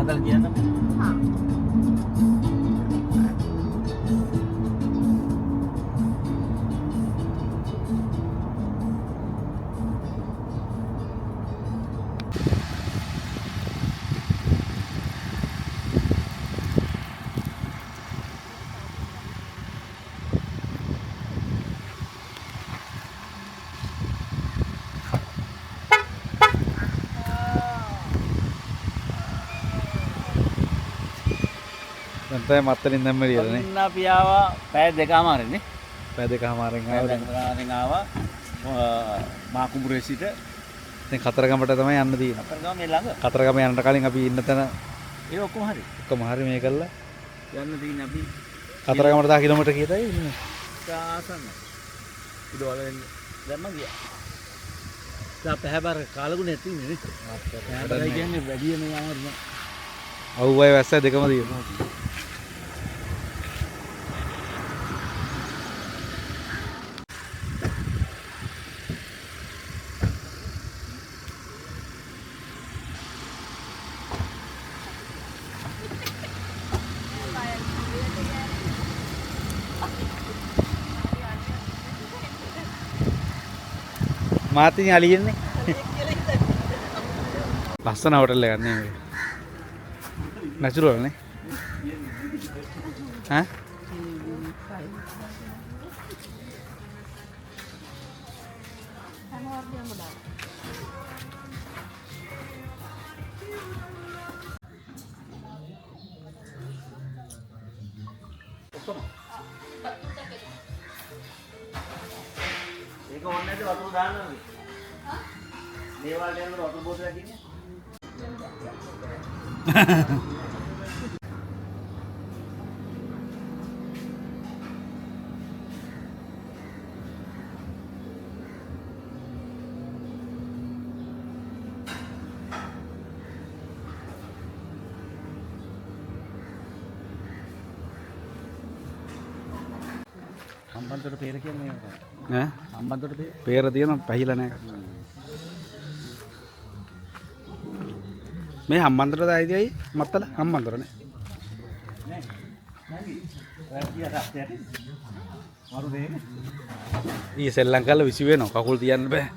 හදලා කියන්න. හා. දැන් මත්තලින් දැම්ම විදියටනේ. ඉන්න අපි ආවා පැය දෙකමාරනේ. පැය දෙකමාරෙන් පැය ආවා. දෙකමාරෙන් ආවා මාකුඹුරේ සිට දැන් කතරගමට තමයි යන්න තියෙන්නේ. කතරගම මේ ළඟ. කතරගම යන්නට කලින් අපි ඉන්න තැන ඒක ඔක්කොම හරි. ඔක්කොම හරි මේ කළා. යන්න තියෙන්නේ අපි කතරගමට 10 කිලෝමීටර් කීයටයි ඉන්නේ. ආසන්න. ඉතවල දැන් මම ගියා. දැන් පැහැබර කාලගුණයක් තියෙන්නේ නේ. පැහැබරයි කියන්නේ වැඩි මේ අමාරු නෑ. අවුවයි වැස්සයි දෙකම තියෙනවා. මාතින් අලියන්නේ. ලස්සන හොටල් එකක් නේ මේක. නැචරල් නේ. ඈ? ඒක ඕනේ නැද්ද වතුර දාන්නද? මේ වලට යනකොට වතුර බෝතලයක් ඉන්නේ. හම්බන්තොට පෙර කියන්නේ මේක. ඈ? හම්බන්තොට පෙර. පේර තියෙනවා පැහිලා නැහැ. මේ හම්බන්තොට දායිදයි මත්තල හම්බන්තොටනේ. නෑ. නැගි. රාජ්‍ය රාජ්‍යයට. වරු දෙන්නේ. ඊ සෙල්ලම් කරලා විසි වෙනවා කකුල් තියන්න බෑ.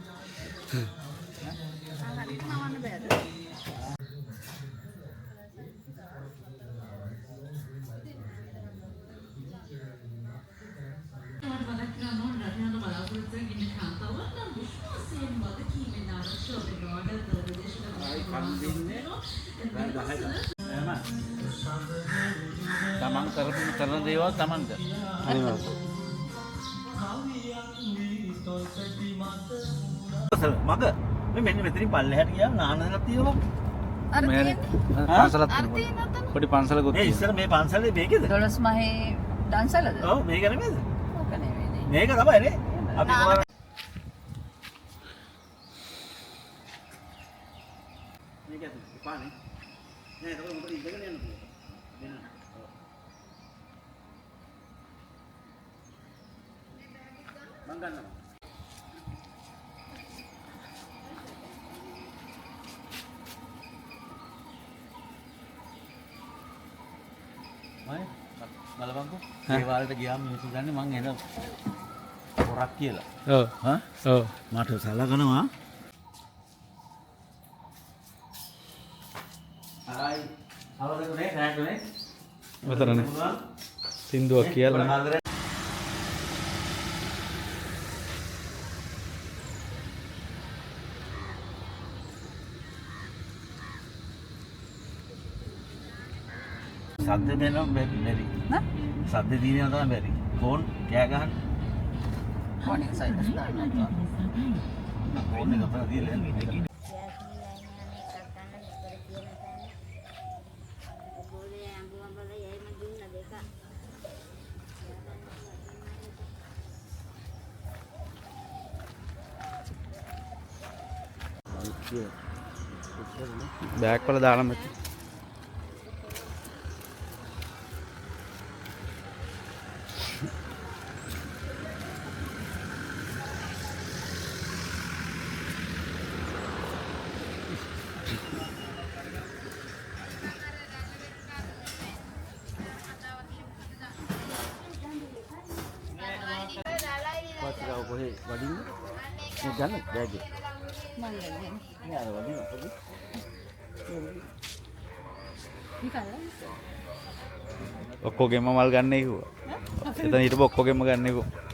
තමන් කරන දේවල් තමන්ට. අනිවාර්යයෙන්. මග මේ මෙන්න මෙතනින් පල්ලෙහාට ගියාම නානදලක් තියෙනවා. අර මේ තියෙන්නේ. පන්සලක් අර තියෙනවා. තියෙන අතන. පොඩි පන්සලකුත් ඒ තියෙනවා. ඉස්සර මේ පන්සලේ මේකද? 12 මහේ දන්සලද? ඔව් මේක නෙමෙයිද? ඕක නෙවෙයිනේ. මේක තමයි නේ. අපි නාන- මේක ඇතුලේ පානේ. නෑ ඒක මොකද ඉඳගෙන යන්න පුළුවන්. වෙන. මං ගන්නවා. මයි බලපන්කෝ. ඒ වලට ගියාම මිනිස්සු ගන්නේ මං එන පොරක් කියලා. ඔව්. හා? ඔව්. මට සලකනවා. හරයි. අවදකුනේ රැටුනේ. මෙතනනේ. සින්දුවක් කියලා. සද්ද දෙනවා බැරි. නා? සද්ද දිනනවා තමයි බැරි. ෆෝන් කෑ ගහන්න. මොනින් සයිඩස් දාන්න. ෆෝන් එක අපර දීලා යන්නේ. බෑග් වල දාලා මෙතන. කොහේ වඩින්න මේ ගන්න බෑගේ මං ගන්නේ මේ අර වඩින්න පොඩි ඔක්කොගෙම මල් ගන්න කිව්වා. එතන හිටපු ඔක්කොගෙම ගන්න කිව්වා.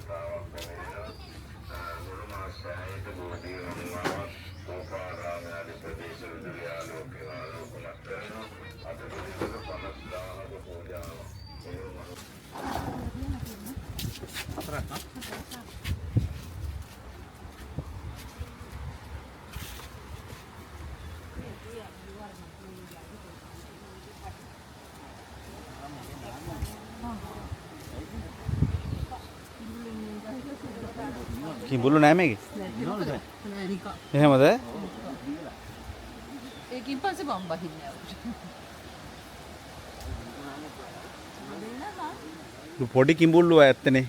කිඹුල්ලු නෑ මේකේ. එහෙමද? ඒකින් පස්සේ බම් බහින්නේ අවුට. පොඩි කිඹුල්ලු ඇත්තනේ.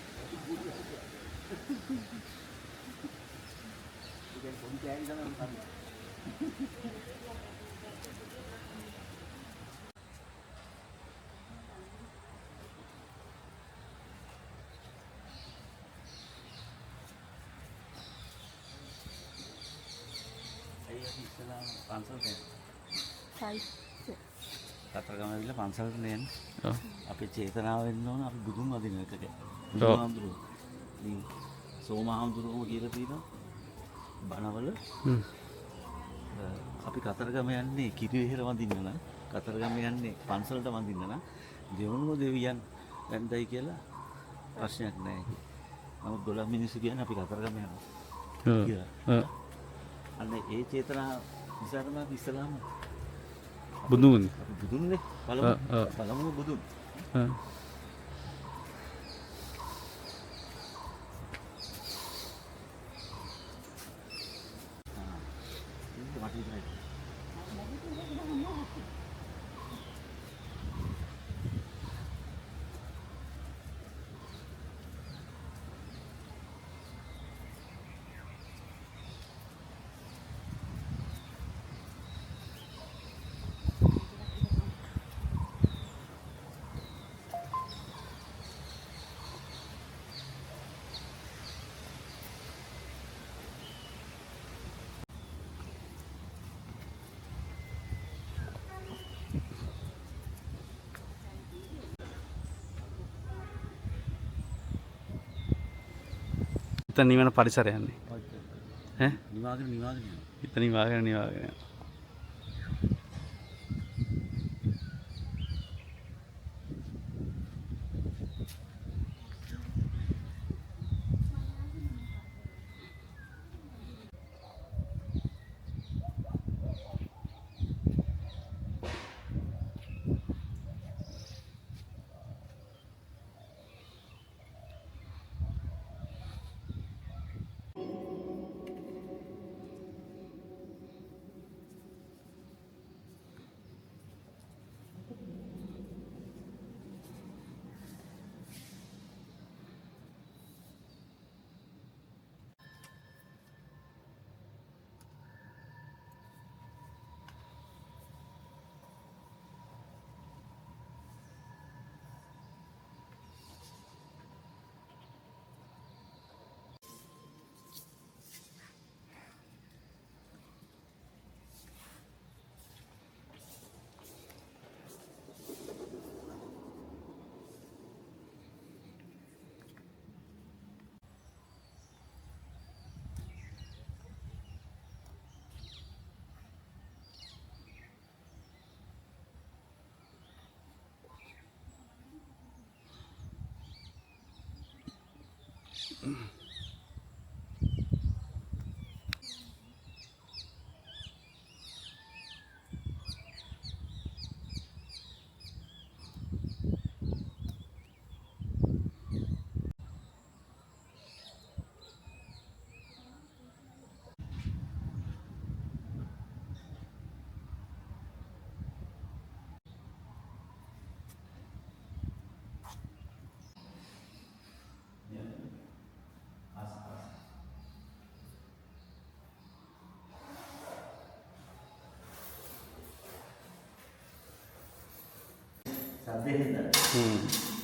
කතරගම ඇවිල්ලා පන්සලට යන්නේ. ඔව්. අපේ චේතනාව වෙන්න ඕන අපි බුදුන් වදින එකට. බුදුහාමුදුරුවෝ. ඉතින් සෝමහාමුදුරුවෝ කියලා තියෙනවා. බණවල අපි කතරගම යන්නේ කිරිවෙහෙර වඳින්න නම් කතරගම යන්නේ පන්සලට වඳින්න නම් දෙවනුව දෙවියන් වැන්දයි කියලා ප්‍රශ්නයක් නැහැ. නමුත් 12 මිනිස්සු කියන්නේ අපි කතරගම යනවා. කියලා. අන්න ඒ චේතනාව නිසා තමයි අපි ඉස්සලාම බුදුන්. අපි බුදුන්නේ පළමුව බුදුන්. එතන නිවන පරිසරය යන්නේ. ඈ? නිවාගෙන යනවා. එතන නිවාගෙන යනවා.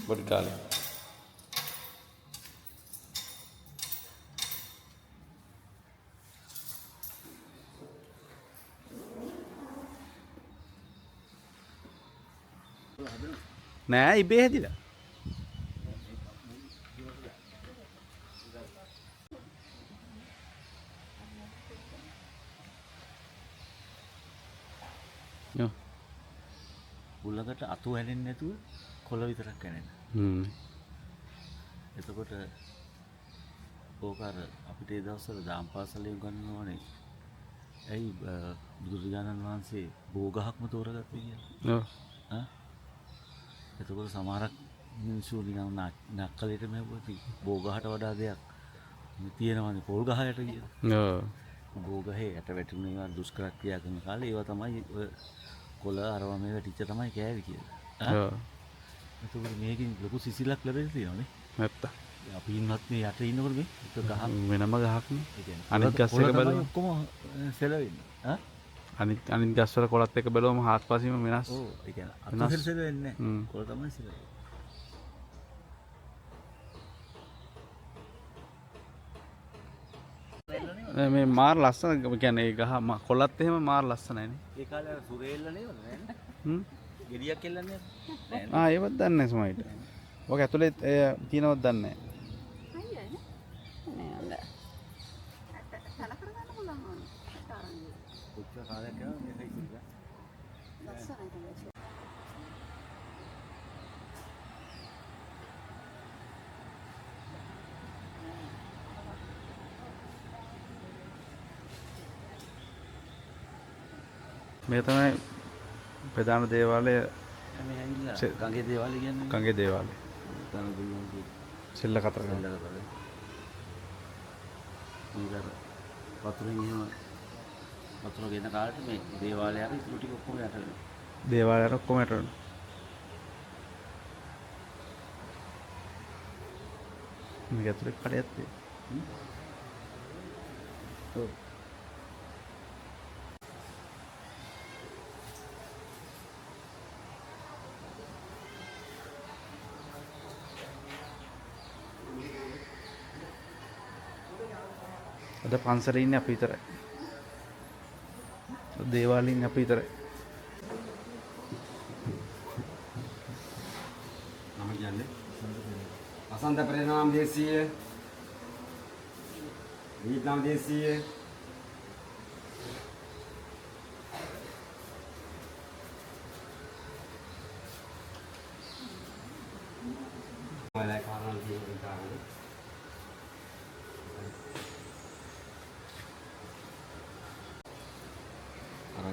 පොඩි කාලේ. නෑ ඉබේ හැදිලා. යෝ. උලකට අතු හැලෙන්නේ නැතුව කොළ විතරක් කැනෙන. එතකොට ඕක අර අපිට ඒ දවස්වල දාම් පාසලේ උගන්වනවානේ. ඇයි බුදුරජාණන් වහන්සේ බෝගහක්ම තෝරගත්තේ කියලා. ඔව්. එතකොට සමහරක් මිනිස්සු නිකන් නක්කලයට මෙව්වා බෝගහට වඩා දෙයක් තියෙනවානේ පොල් ගහයට කියලා. ඔව්. බෝගහේ යට වැටුනේ ඒවා දුෂ්කර ක්‍රියා කරන කාලේ ඒවා තමයි ඔය කොළ අරවා මේ වැටිච්ච තමයි කෑවි කියලා. ඔව්. එතකොට මේකෙන් ලොකු සිසිලක් ලැබෙන්න තියෙනවානේ. නැත්තා. අපි ඉන්නත් මේ යට ඉන්නකොට මේ එක ගහක් වෙනම ගහක් නේ. ඒ කියන්නේ අනිත් ගස් එක බලමු. ඔක්කොම සෙලවෙන්නේ. අනිත් ගස් වල කොළත් එක බැලුවම හාත්පසින්ම වෙනස්. ඔව් ඒ කියන්නේ අතු සෙලවෙන්නේ නැහැ. කොළ තමයි සෙලවෙන්නේ. මේ මාර ලස්සන කියන්නේ ඒ ගහ කොළත් එහෙම මාර ලස්සනයි නේ. ඒ කාලේ අර සුරේල්ල නේද නෑනේ. ගෙඩියක් එල්ලන්නේ නැහැ. ඒවත් දන්නේ නැහැ සමයිට. ඔක ඇතුලේ තියෙනවද දන්නේ නැහැ. කොච්චර කාලයක් යනවද මේ සයිස් එක? මේ තමයි ප්‍රධාන දේවාලය මේ ඇවිල්ලා ගඟේ දේවාලය කියන්නේ. ගඟේ දේවාලය. තන දුන්නු සිල්ල කතරගම. මේක වතුරින් එහෙම වතුර ගෙන කාලේ මේ දේවාලය හරි ඉතුරු ටික ඔක්කොම යට වෙනවා. දේවාලයට ඔක්කොම යට වෙනවා. මේක ඇතුලේ කඩයක් තියෙනවා. ඔව්. අද පන්සලේ ඉන්නේ අපි විතරයි. දේවාලේ ඉන්නේ අපි විතරයි. නම කියන්නේ වසන්ත ප්‍රේමනාම දේශීය වියට්නාම් දේශීය වලයි කාරණා කියන කාරණා අර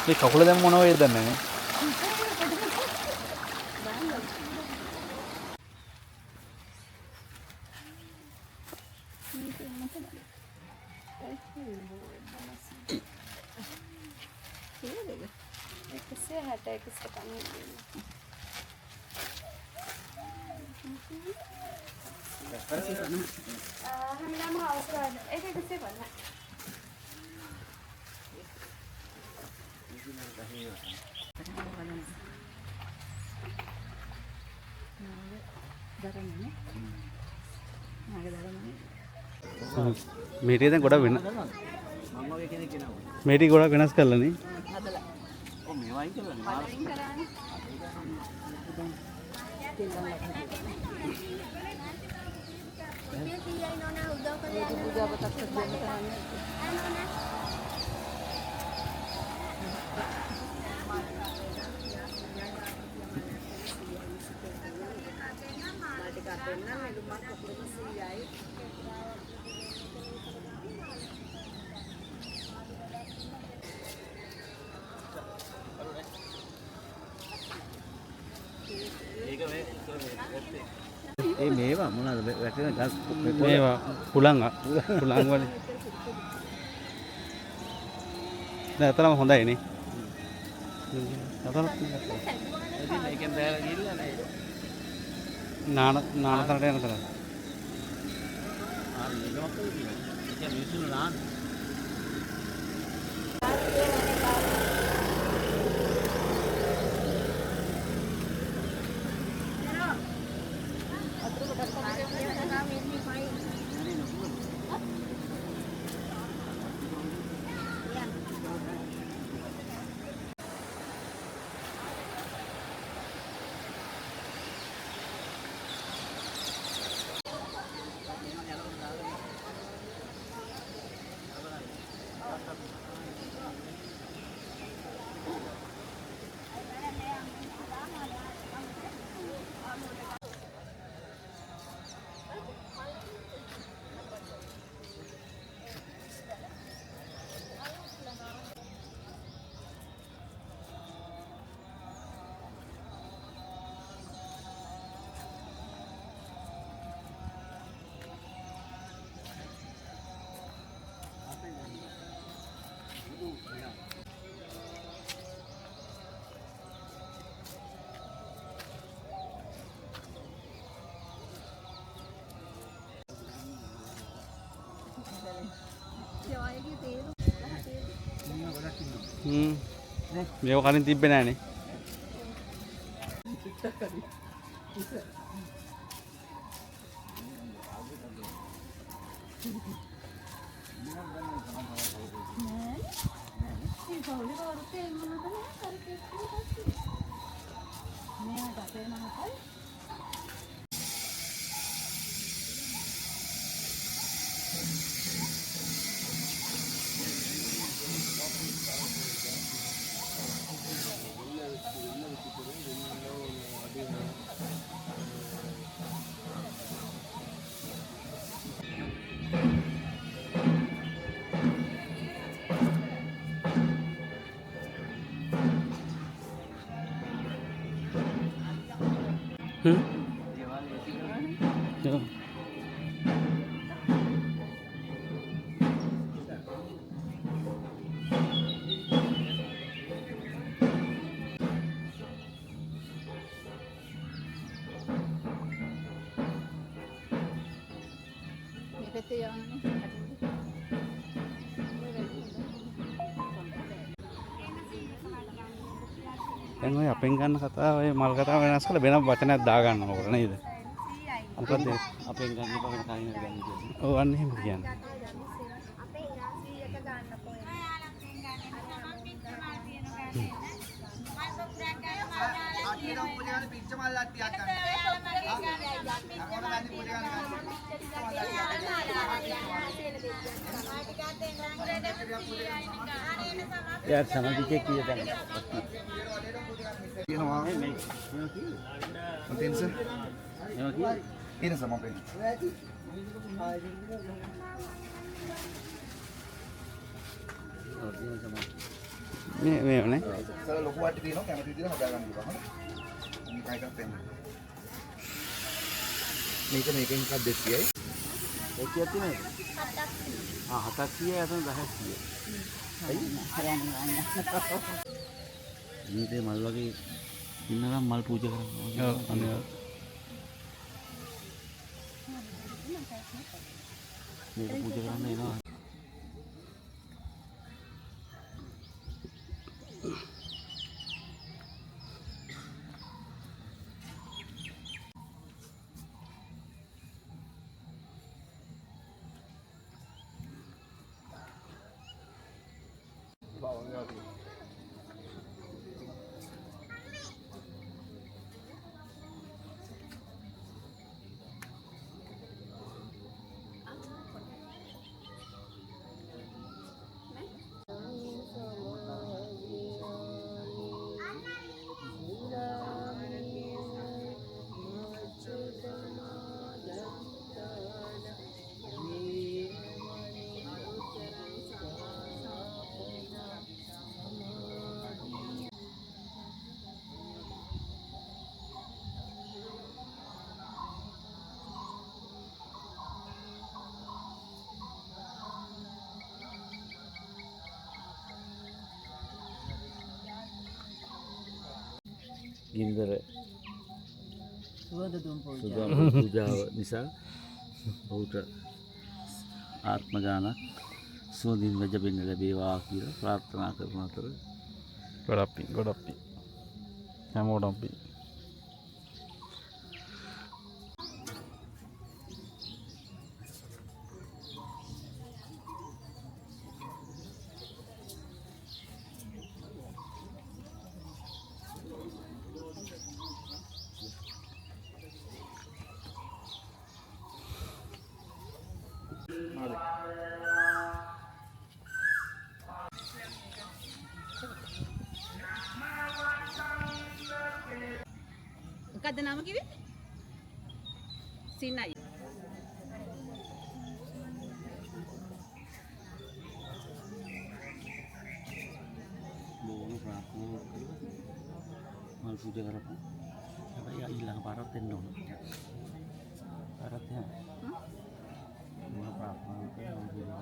මේ කකුල දැන් මොන වේද දන්නේ නැහැ. හැමදාම හවුස් ගාඩන් ඒක 150. දරන්නේ. නාගේ දරන්නේ. මේටි දැන් ගොඩක් වෙන මම වගේ කෙනෙක් එනවා. මේටි ගොඩක් වෙනස් කරලානේ. හදලා. ඔව් මේවයින් කරලා නේ. අයින් කරානේ. උදාපතක් දෙන්න කරන්නේ. ඒ මේවා මොනවද වැටෙන ගස් මේවා හුලං හුලං වලින්. දැන් අතරම හොඳයි නේ. අතරත් ඉතින් මේකෙන් බෑලා ගිහිල්ලා නේද? නානතරට යන තර. ආ මේක මොකද කියන්නේ? ඒක මිනිස්සුන් නාන. මේව කලින් තිබ්බේ නෑනේ. මේ පැත්තේ යවන්නේ. දැන් ඔය අපෙන් ගන්න කතාව ඔය මල් කතාව වෙනස් කරලා වෙනම වචනයක් දාගන්න ඕන නේද? මොකද අපෙන් ගන්න එපා වෙන කලින් හරි ගන්න කියලා. ඔව් අන්න එහෙම කියන්නේ. यार समझ के किए थे You know what? Attention. In some of it. මේවනේ. සර ලොකු වටි තියෙනවා කැමති විදිහට හදාගන්න පුළුවන්. මේක එකක් දෙන්න. මේකෙන් එකක් 200යි. ඒ කියක් තියෙනවද? ආ 7ක් 100යි අතන 10ක් 100යි. මේ මල් වගේ ඉන්නනම් මල් පූජා කරනවා. ඔව් අනේ. මේක පූජා කරන්න එනවා. ගින්දර සුවඳ දුම් පූජා. සුදම් පූජාව නිසා ඔහුට ආත්ම ගානක් සුවඳින් වැජබෙන්න ලැබේවා කියලා ප්‍රාර්ථනා කරන අතර ගොඩක් පිං හැමෝටම පිං. මොකද්ද නම කිව්වේ? සිනයි. බොහොම ප්‍රාර්ථනා කරලා මල් පූජා කරපන්. හැබැයි ඊළඟ පාරත් එන්න ඕන. පාරත් යන්න. මම ප්‍රාර්ථනා කරලා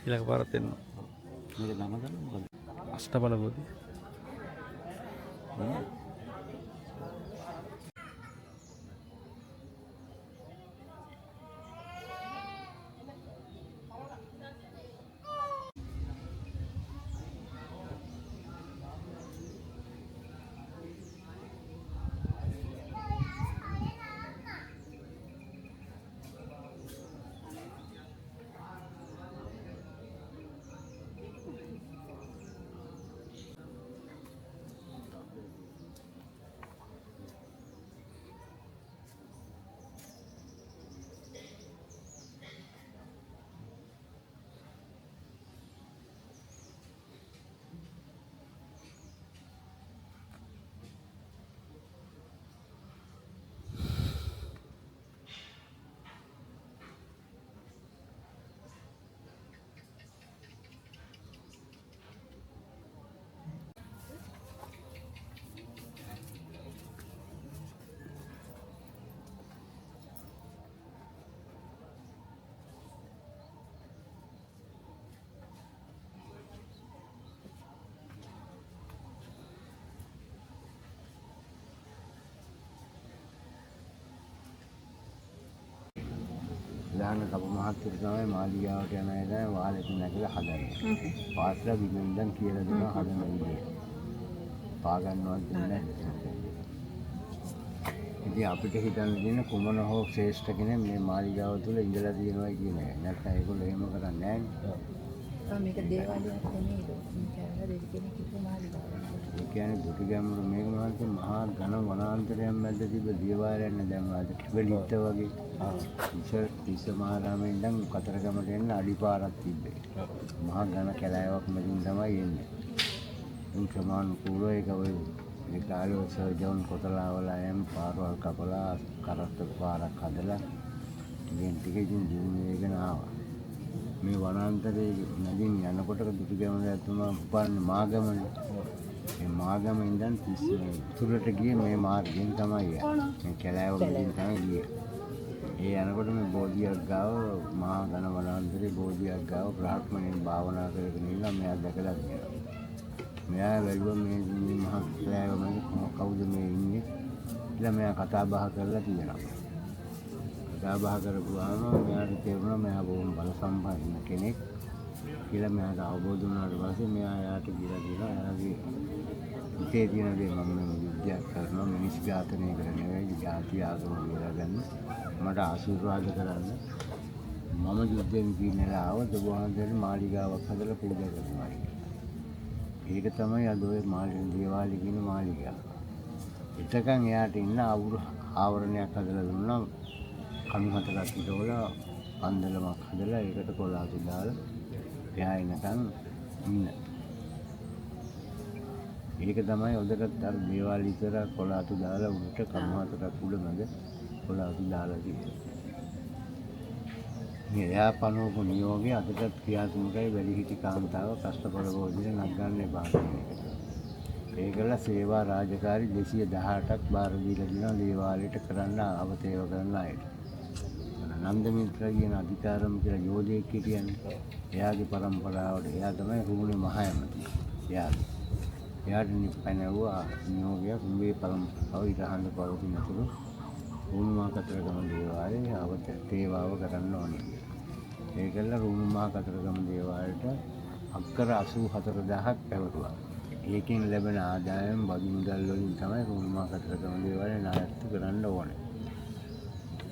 ඊළඟ පාරත් එන්න. මේක නම ගන්න මොකද? අෂ්ටබල බෝධි. දාන කප මහත්තයා තමයි මාලිගාවට යන අය දැන් වාලෙට නැගලා හදන්නේ. පාස්ලා බින්දෙන් කියලා දෙනවා හදන විදිය. පා ගන්නවත් දෙන්නේ නැහැ. ඉතින් අපිට හිතන්න දෙන කුමන හෝ ශ්‍රේෂ්ඨ කෙනෙක් මේ මාලිගාව තුල ඉඳලා තියෙනවා කියන එක. නැත්නම් ඒගොල්ලෝ එහෙම කරන්නේ නැහැ. මේක දේවාලයක් නෙමෙයිද? මේක දෙවි කෙනෙක් කිව්ව මාළිගාවක්. ඒ කියන්නේ දුටුගැමුණු මේක මහන්සිය මහා ඝන වනාන්තරයක් මැද තිබ්බ දේවාලයක් නේ දැන් ආද ටිබලිට වගේ. තිස්ස මහරාමෙන් ඉඳන් කතරගමට එන්න අඩිපාරක් තිබ්බේ. මහා ඝන කැලෑවක් මැදින් තමයි එන්නේ. උන් ක්‍රමානුකූලව ඒක ඔය ඒ කාලේ සර්ජන් කොතලා වල එම් පාරවල් කපලා කරත්ත පාරක් හදලා ඉතින් ටික ඉතින් දිනුනේගෙන ආවා. මේ වනාන්තරයේ මැදින් යනකොට දුටුගැමුණු ඇතුළම උපන්නේ මාගමනේ. මේ මාගම ඉඳන් තිස්ස තුරට ගියේ මේ මාර්ගයෙන් තමයි යන්නේ. මේ කැලෑව මැදින් තමයි ගියේ. ඒ යනකොට මේ බෝධියක් ගාව මහා ඝන වනාන්තරයේ බෝධියක් ගාව බ්‍රාහ්මණයෙන් භාවනා කරගෙන ඉන්න මෙයා දැකලා ගියා. මෙයා වැළුව මේ මහා කැලෑව මැද කවුද මේ ඉන්නේ කියලා මෙයා කතා බහ කරලා තියෙනවා. කතා බහ කරපුවාම මෙයාට තේරුණා මෙයා බොහොම බල සම්පන්න කෙනෙක් කියලා මෙයාට අවබෝධ වුණාට පස්සේ මෙයා යාට කියලා දෙනවා එයාගේ හිතේ තියෙන දේ මම මේ විද්‍යාවක් කරනවා මිනිස් ඝාතනය කරන නෙවෙයි ජාති ආගම කියලා ගන්න මට ආශිර්වාද කරන්න මම යුද්ධෙන් පින්නලා ආවද වහන්සේට මාලිගාවක් හදලා පූජා කරනවා. ඒක තමයි අද ඔය දේවාලේ කියන මාලිගාව. එතකන් එයාට ඉන්න ආවරණයක් හදලා දුන්නා කණු හතරක් ඉදවලා පන්දලමක් හදලා ඒකට කොලාතු දාලා එයා එනකන් ඉන්න. ඒක තමයි උදකට අර දේවාල ඉතර කොලාතු දාලා උඩට කණු හතරක් උඩ මැද කොලාතු දාලා තියෙනවා. මේ එයා පනවපු නියෝගය අදටත් ක්‍රියාත්මකයි වැඩිහිටි කාන්තාව කෂ්ටපල බෝධිය නගන්න එපා කියන එක. ඒකල සේවා රාජකාරී 218ක් බාර දීලා දෙනවා දේවාලයට කරන්න අවතේව කරන අයට. නන්ද මිත්‍ර කියන අධිකාරම් කියලා යෝධයෙක් කියන්නේ එයාගේ પરම්පරාවට එයා තමයි රුහුණේ මහ ඇමති. එයා එයාට පැනවුවා නියෝගයක් උඹේ පරම්පරාව ඉරහඳ පවතිනතුරු රුණුමා කතරගම දේවාලයේ අවත තේවාව කරන්න ඕනේ. ඒකල රුණුමා කතරගම දේවාලයට අක්කර 84000ක් පැවරුවා. ඒකෙන් ලැබෙන ආදායම් බදු මුදල් වලින් තමයි රුණුමා කතරගම දේවාලය නායත්තු කරන්න ඕනේ.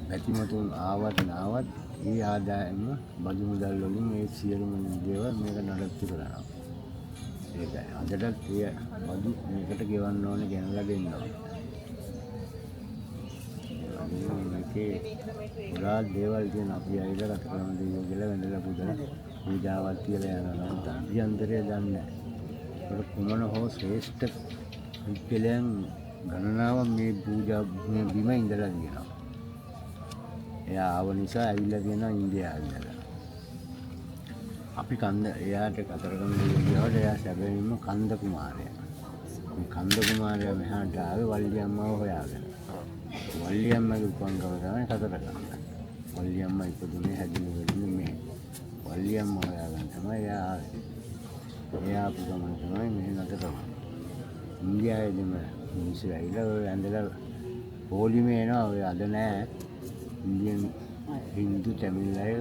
බැතිමතුන් ආවත් නාවත් ඒ ආදායම බදු මුදල් වලින් ඒ සියලුම දේවල් මේක නඩත්තු කරනවා. ඒකයි අදටත් ඒ බදු මේකට ගෙවන්න ඕනේ ගෙනලා දෙන්න ඕනේ. මේකේ පුරා දේවල් තියෙන අපි ඇවිල්ලා කතරගම දේවියෝ කියලා වැඳලා පුදලා පූජාවක් කියලා යනවා නම් අභ්‍යන්තරය දන්නේ නැහැ. ඒක කුමන හෝ ශ්‍රේෂ්ඨ විද්‍යාලයන් ගණනාවක් මේ පූජා මේ බිම ඉඳලා තියෙනවා. එයා ආව නිසා ඇවිල්ලා තියෙනවා ඉන්දියාවේ. අපි කන්ද එයාට කතරගම දේවියෝට එයා සැබවින්ම කන්ද කුමාරයා. මේ කන්ද කුමාරයා මෙහාට ආවේ වල්ලි අම්මව හොයාගෙන. වල්ලි අම්මගේ උපන්කම තමයි කතරගම. වල්ලි අම්මා ඉපදුනේ හැදිනේ මේ. වල්ලි අම්මව හොයාගෙන තමයි එයා ආවේ. එයා ආපු ගමන් තමයි මේ නතර වුනේ. ඉන්දියාවේදීම මිනිස්සු ඇවිල්ලා ඔය ඇඳලා පොලිමේ එනවා ඔය අද නෑ. ඉන්දියන් හින්දු තමිල් අය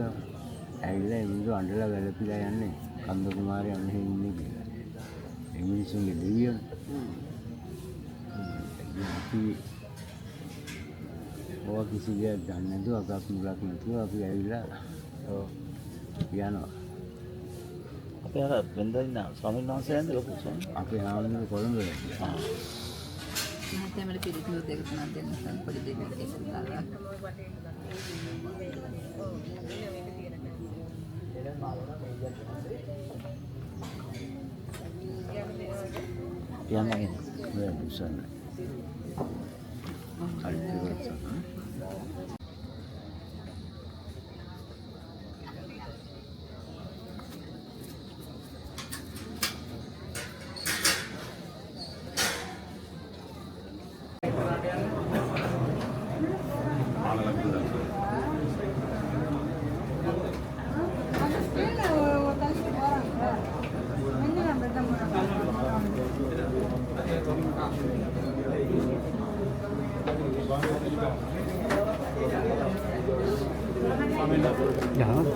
ඇවිල්ලා ඒ මිනිස්සු අඬලා වැළපිලා යන්නේ කන්ද කුමාරයා මෙහෙ ඉන්නේ කියලා. ඒ මිනිස්සුන්ගේ දෙවියන් අපි ඔය කිසි දෙයක් දන්නේ නැතුව අපක් මුලක් නැතුව අපි ඇවිල්ලා යනවා. අපේ අර වෙනදා ඉන්න ස්වාමීන් වහන්සේ ඇඳ ලොකු ස්වාමීන් අපේ ආනන්ද කොළඹ මහත්මයාට පිළිතුරු දෙක තුනක් දෙන්න පොඩි දෙයක් කියලා. යන්න නේද? ඔය දුසන්න. කල්පිරොත් Jangan.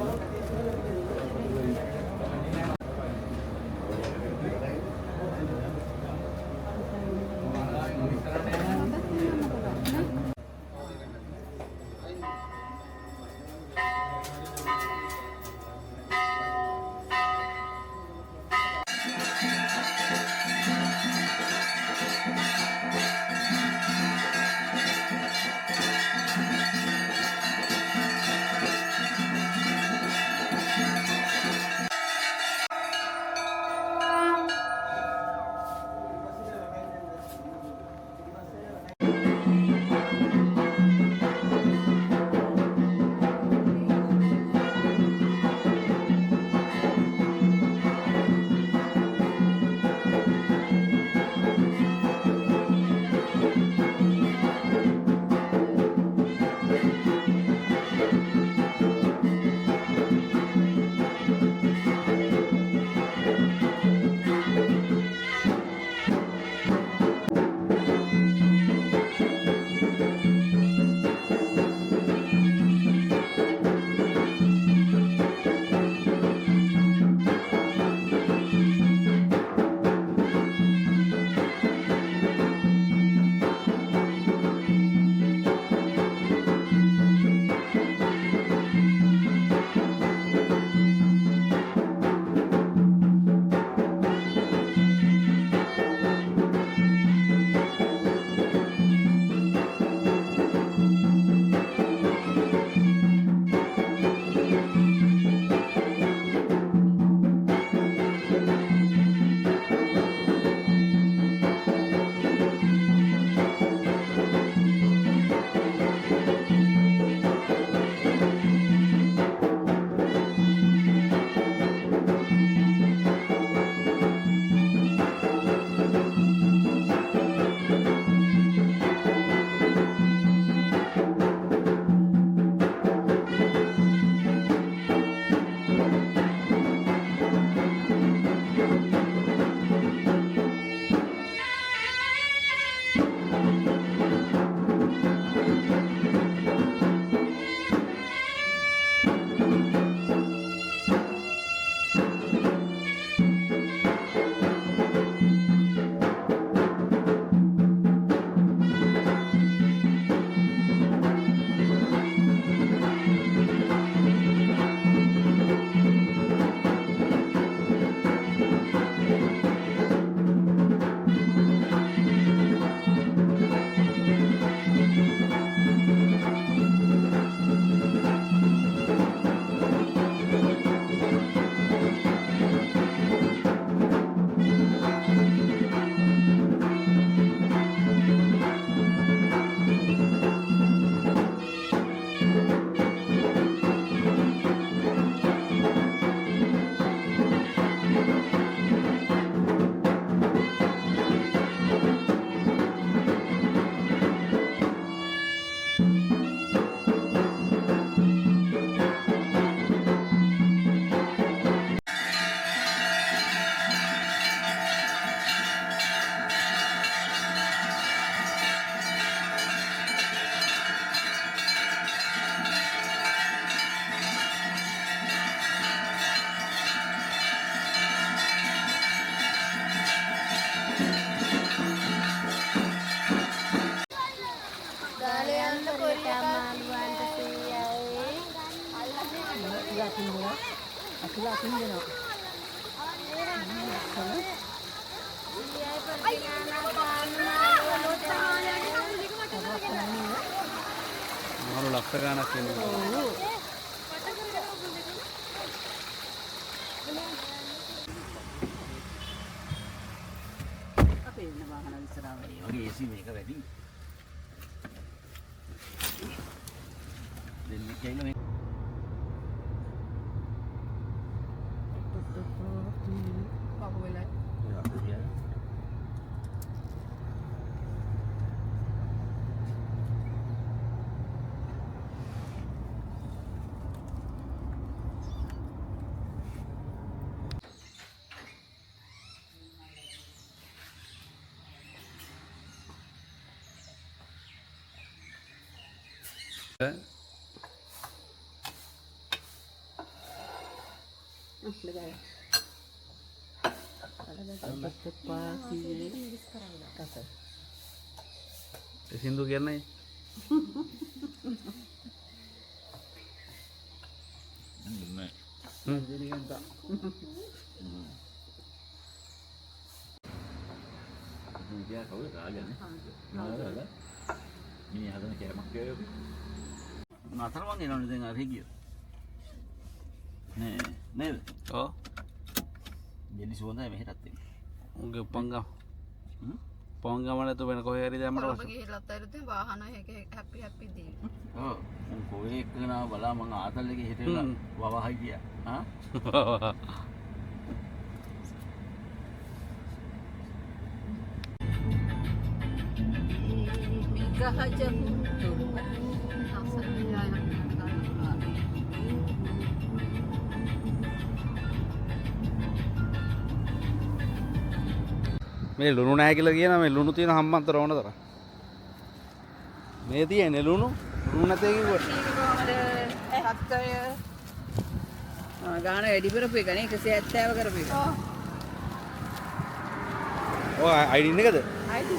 අතුලා අතින් දෙනවා. මාළු ලක්ෂ ගාණක් එනවා. අපේ ඉන්න වාහන විසරාව. ඒ වගේ AC මේක වැඩි. දෙන්නේ කියලා මේ පහු වෙලා සින්දු කියන්නේ නෑ. dia kau dah ada ni. Ada. Ni ada nak kaya mak ke. Natar mana ni orang dengar lagi. Nih. ඔව් Jadi sebenarnya meh ratte. උගේ පංගම් පංගමල තු වෙන කොහේ හරි දැම්මට ඔබ ගිහිල්ලත් ඇරිද වාහන එක හැපි හැපි දී. Oh, kowe kena bala mang atal lagi hitela wawa hagia. Ha? ගහජ පුතු. මේ ලුණු නැහැ කියලා කියන මේ ලුණු තියෙන හම්බන්තර ඕනතර මේ තියෙන්නේ ලුණු නැතේ කිව්වට හත්තය ගාන වැඩි කරපු එක නේ 170 කරපු එක. ඔය අයිඩි එකද අයිඩි